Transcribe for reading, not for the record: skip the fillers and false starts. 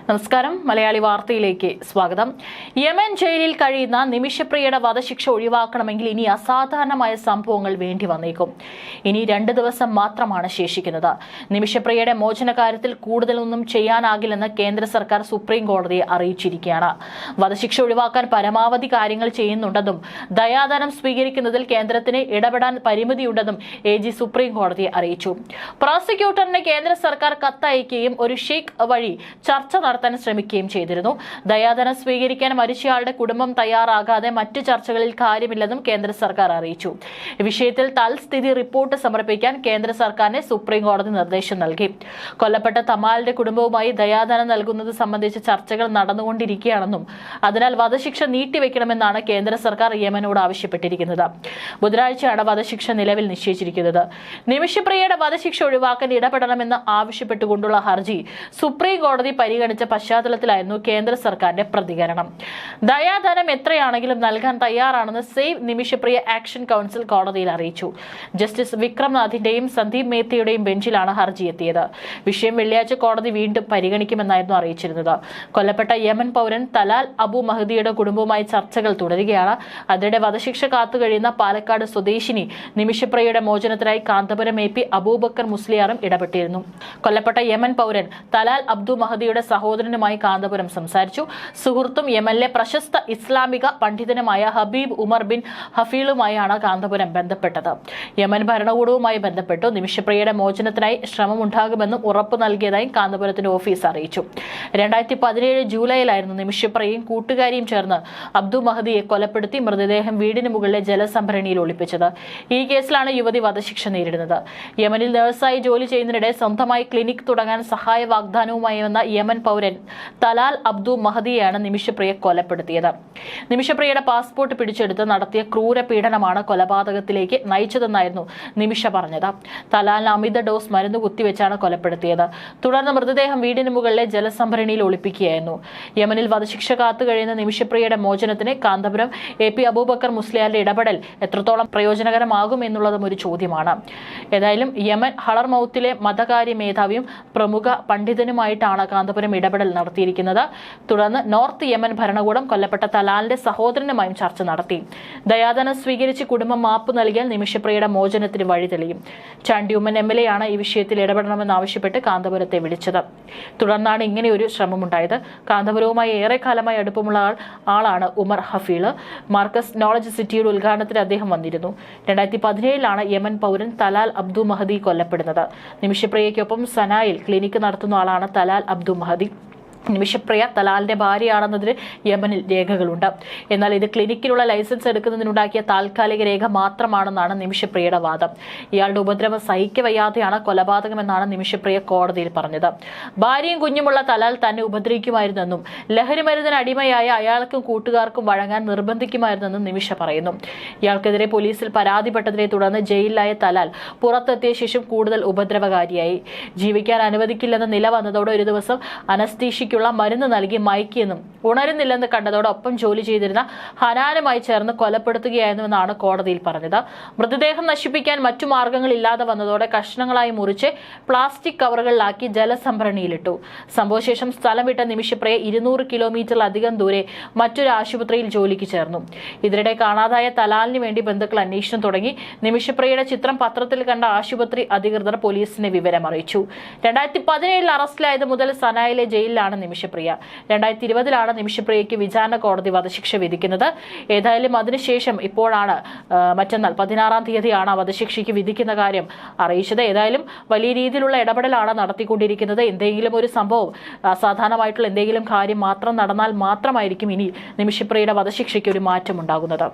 നമസ്കാരം. മലയാളി വാർത്തയിലേക്ക് സ്വാഗതം. യമൻ ജയിലിൽ കഴിയുന്ന നിമിഷപ്രിയയുടെ വധശിക്ഷ ഒഴിവാക്കണമെങ്കിൽ ഇനി അസാധാരണമായ സംഭവങ്ങൾ വേണ്ടി വന്നേക്കും. ഇനി 2 ദിവസം മാത്രമാണ് ശേഷിക്കുന്നത്. നിമിഷപ്രിയയുടെ മോചന കാര്യത്തിൽ കൂടുതലൊന്നും ചെയ്യാനാകില്ലെന്ന് കേന്ദ്ര സർക്കാർ സുപ്രീം കോടതിയെ അറിയിച്ചിരിക്കുകയാണ്. വധശിക്ഷ ഒഴിവാക്കാൻ പരമാവധി കാര്യങ്ങൾ ചെയ്യുന്നുണ്ടെന്നും ദയാദാനം സ്വീകരിക്കുന്നതിൽ കേന്ദ്രത്തിന് ഇടപെടാൻ പരിമിതിയുണ്ടെന്നും AG സുപ്രീം കോടതിയെ അറിയിച്ചു. പ്രോസിക്യൂട്ടറിന് കേന്ദ്ര സർക്കാർ കത്തയക്കുകയും ഒരു ഷെയ്ഖ് വഴി ചർച്ച നടത്താൻ ശ്രമിക്കുകയും ചെയ്തിരുന്നു. ദയാദാനം സ്വീകരിക്കാൻ മരിച്ചയാളുടെ കുടുംബം തയ്യാറാകാതെ മറ്റ് ചർച്ചകളിൽ കാര്യമില്ലെന്നും കേന്ദ്ര സർക്കാർ അറിയിച്ചു. വിഷയത്തിൽ തൽസ്ഥിതി റിപ്പോർട്ട് സമർപ്പിക്കാൻ കേന്ദ്ര സർക്കാരിന് സുപ്രീം കോടതി നിർദ്ദേശം നൽകി. കൊല്ലപ്പെട്ട തമാലിന്റെ കുടുംബവുമായി ദയാദാനം നൽകുന്നത് സംബന്ധിച്ച് ചർച്ചകൾ നടന്നുകൊണ്ടിരിക്കുകയാണെന്നും അതിനാൽ വധശിക്ഷ നീട്ടിവെക്കണമെന്നാണ് കേന്ദ്ര സർക്കാർ യമനോട് ആവശ്യപ്പെട്ടിരിക്കുന്നത്. ബുധനാഴ്ചയാണ് വധശിക്ഷ നിലവിൽ നിശ്ചയിച്ചിരിക്കുന്നത്. നിമിഷപ്രിയയുടെ വധശിക്ഷ ഒഴിവാക്കാൻ ഇടപെടണമെന്ന് ആവശ്യപ്പെട്ടുകൊണ്ടുള്ള ഹർജി സുപ്രീം കോടതി പരിഗണിച്ച പശ്ചാത്തലത്തിലായിരുന്നു കേന്ദ്ര സർക്കാരിന്റെ പ്രതികരണം. ദയാദാനം എത്രയാണെങ്കിലും നൽകാൻ തയ്യാറാണെന്ന് സേവ് നിമിഷപ്രിയ ആക്ഷൻ കൗൺസിൽ കോടതിയിൽ അറിയിച്ചു. ജസ്റ്റിസ് വിക്രംനാഥിന്റെയും സന്ദീപ് മേത്തയുടെയും ബെഞ്ചിലാണ് ഹർജി എത്തിയത്. വിഷയം വെള്ളിയാഴ്ച കോടതി വീണ്ടും പരിഗണിക്കുമെന്നായിരുന്നു അറിയിച്ചിരുന്നത്. കൊല്ലപ്പെട്ട യമൻ പൗരൻ തലാൽ അബു മഹദിയുടെ കുടുംബവുമായി ചർച്ചകൾ തുടരുകയാണ്. അതിനിടെ വധശിക്ഷ കാത്തുകഴിയുന്ന പാലക്കാട് സ്വദേശിനി നിമിഷപ്രിയയുടെ മോചനത്തിനായി കാന്തപുരം AP അബൂബക്കർ മുസ്ലിയാറും ഇടപെട്ടിരുന്നു. കൊല്ലപ്പെട്ട യമൻ പൗരൻ തലാൽ അബ്ദു മഹദിയുടെ സഹോദരനുമായി കാന്തപുരം സംസാരിച്ചു. സുഹൃത്തും യമനിലെ പ്രശസ്ത ഇസ്ലാമിക പണ്ഡിതനുമായ ഹബീബ് ഉമർ ബിൻ ഹഫീലുമായാണ് കാന്തപുരം ബന്ധപ്പെട്ടത്. യമൻ ഭരണകൂടവുമായി ബന്ധപ്പെട്ടു നിമിഷപ്രിയയുടെ മോചനത്തിനായി ശ്രമമുണ്ടാകുമെന്നും ഉറപ്പു നൽകിയതായി കാന്തപുരത്തിന്റെ ഓഫീസ് അറിയിച്ചു. 2017 ജൂലൈയിലായിരുന്നു നിമിഷപ്രിയയും കൂട്ടുകാരിയും ചേർന്ന് അബ്ദു മഹദിയെ കൊലപ്പെടുത്തി മൃതദേഹം വീടിന് മുകളിലെ ജലസംഭരണിയിൽ ഒളിപ്പിച്ചത്. ഈ കേസിലാണ് യുവതി വധശിക്ഷ നേരിടുന്നത്. യമനിൽ നഴ്സായി ജോലി ചെയ്യുന്നതിനിടെ സ്വന്തമായി ക്ലിനിക് തുടങ്ങാൻ സഹായ വാഗ്ദാനവുമായി വന്ന യമൻ പൗരൻ തലാൽ അബ്ദു മഹദിയെയാണ് നിമിഷപ്രിയ കൊലപ്പെടുത്തിയത്. നിമിഷപ്രിയയുടെ പാസ്പോർട്ട് പിടിച്ചെടുത്ത് നടത്തിയ ക്രൂര പീഡനമാണ് കൊലപാതകത്തിലേക്ക് നയിച്ചതെന്നായിരുന്നു നിമിഷ പറഞ്ഞത്. തലാലിന് അമിത ഡോസ് മരുന്ന് കുത്തിവെച്ചാണ് കൊലപ്പെടുത്തിയത്. തുടർന്ന് മൃതദേഹം വീടിന് മുകളിലെ ജലസംഭരണിയിൽ ഒളിപ്പിക്കുകയായിരുന്നു. യമനിൽ വധശിക്ഷ കാത്തുകഴിയുന്ന നിമിഷപ്രിയയുടെ മോചനത്തിന് കാന്തപുരം AP അബൂബക്കർ മുസ്ലിയാരുടെ ഇടപെടൽ എത്രത്തോളം പ്രയോജനകരമാകും എന്നുള്ളതും ഒരു ചോദ്യമാണ്. ഏതായാലും യമൻ ഹളർമൌത്തിലെ മതകാര്യ മേധാവിയും പ്രമുഖ പണ്ഡിതനുമായിട്ടാണ് കാന്തപുരം ഇടപെടൽ നടത്തിയിരിക്കുന്നത്. തുടർന്ന് നോർത്ത് യമൻ ഭരണകൂടം കൊല്ലപ്പെട്ട തലാലിന്റെ സഹോദരനുമായും ചർച്ച നടത്തി. ദയാദാനം സ്വീകരിച്ച് കുടുംബം മാപ്പ് നൽകിയാൽ നിമിഷപ്രിയയുടെ മോചനത്തിന് വഴി തെളിയും. ചാണ്ടിയുമ്മൻ MLA ആണ് ഈ വിഷയത്തിൽ ഇടപെടണമെന്നാവശ്യപ്പെട്ട് കാന്തപുരത്തെ വിളിച്ചത്. തുടർന്നാണ് ഇങ്ങനെയൊരു ശ്രമമുണ്ടായത്. കാന്തപുരവുമായി ഏറെക്കാലമായി അടുപ്പമുള്ള ആളാണ് ഉമർ ഹഫീൽ. മാർക്കസ് നോളജ് സിറ്റിയുടെ ഉദ്ഘാടനത്തിന് അദ്ദേഹം വന്നിരുന്നു. 2017 യമൻ പൗരൻ തലാൽ അബ്ദു മഹദി കൊല്ലപ്പെടുന്നത്. നിമിഷപ്രിയയ്ക്കൊപ്പം സനായിൽ ക്ലിനിക്ക് നടത്തുന്ന ആളാണ് തലാൽ അബ്ദു മഹദി. നിമിഷപ്രിയ തലാലിന്റെ ഭാര്യയാണെന്നതിന് യമനിൽ രേഖകളുണ്ട്. എന്നാൽ ഇത് ക്ലിനിക്കിനുള്ള ലൈസൻസ് എടുക്കുന്നതിനുണ്ടാക്കിയ താൽക്കാലിക രേഖ മാത്രമാണെന്നാണ് നിമിഷപ്രിയയുടെ വാദം. ഇയാളുടെ ഉപദ്രവം സഹിക്കവയ്യാതെയാണ് കൊലപാതകമെന്നാണ് നിമിഷപ്രിയ കോടതിയിൽ പറഞ്ഞത്. ഭാര്യയും കുഞ്ഞുമുള്ള തലാൽ തന്നെ ഉപദ്രവിക്കുമായിരുന്നെന്നും ലഹരിമരുന്നിന് അടിമയായ അയാൾക്കും കൂട്ടുകാർക്കും വഴങ്ങാൻ നിർബന്ധിക്കുമായിരുന്നെന്നും നിമിഷ പറയുന്നു. ഇയാൾക്കെതിരെ പോലീസിൽ പരാതിപ്പെട്ടതിനെ തുടർന്ന് ജയിലിലായ തലാൽ പുറത്തെത്തിയ ശേഷം കൂടുതൽ ഉപദ്രവകാരിയായി. ജീവിക്കാൻ അനുവദിക്കില്ലെന്ന നില വന്നതോടെ ഒരു ദിവസം അനസ്തീഷിക്ക് മരുന്ന് നൽകി മയക്കിയെന്നും ഉണരുന്നില്ലെന്ന് കണ്ടതോടെ ഒപ്പം ജോലി ചെയ്തിരുന്ന ഹനാനുമായി ചേർന്ന് കൊലപ്പെടുത്തുകയായിരുന്നുവെന്നാണ് കോടതിയിൽ പറഞ്ഞത്. മൃതദേഹം നശിപ്പിക്കാൻ മറ്റു മാർഗങ്ങളില്ലാതെ വന്നതോടെ കഷ്ണങ്ങളായി മുറിച്ച് പ്ലാസ്റ്റിക് കവറുകളിലാക്കി ജലസംഭരണിയിലിട്ടു. സംഭവശേഷം സ്ഥലം വിട്ട നിമിഷപ്രിയ 200 കിലോമീറ്ററിലധികം ദൂരെ മറ്റൊരു ആശുപത്രിയിൽ ജോലിക്ക് ചേർന്നു. ഇതിനിടെ കാണാതായ തലാലിന് വേണ്ടി ബന്ധുക്കൾ അന്വേഷണം തുടങ്ങി. നിമിഷപ്രിയയുടെ ചിത്രം പത്രത്തിൽ കണ്ട ആശുപത്രി അധികൃതർ പോലീസിനെ വിവരം അറിയിച്ചു. 2017 അറസ്റ്റിലായത് മുതൽ സനായിലെ ജയിലിലാണ് നിമിഷപ്രിയ. 2020 നിമിഷപ്രിയയ്ക്ക് വിചാരണ കോടതി വധശിക്ഷ വിധിക്കുന്നത്. ഏതായാലും അതിനുശേഷം ഇപ്പോഴാണ് മറ്റന്നാൾ 16-ാം തീയതിയാണ് വധശിക്ഷയ്ക്ക് വിധിക്കുന്ന കാര്യം അറിയിച്ചത്. ഏതായാലും വലിയ രീതിയിലുള്ള ഇടപെടലാണ് നടത്തിക്കൊണ്ടിരിക്കുന്നത്. എന്തെങ്കിലും ഒരു സംഭവം അസാധാരണമായിട്ടുള്ള എന്തെങ്കിലും കാര്യം മാത്രം നടന്നാൽ മാത്രമായിരിക്കും ഇനി നിമിഷപ്രിയയുടെ വധശിക്ഷയ്ക്ക് ഒരു മാറ്റം ഉണ്ടാകുന്നത്.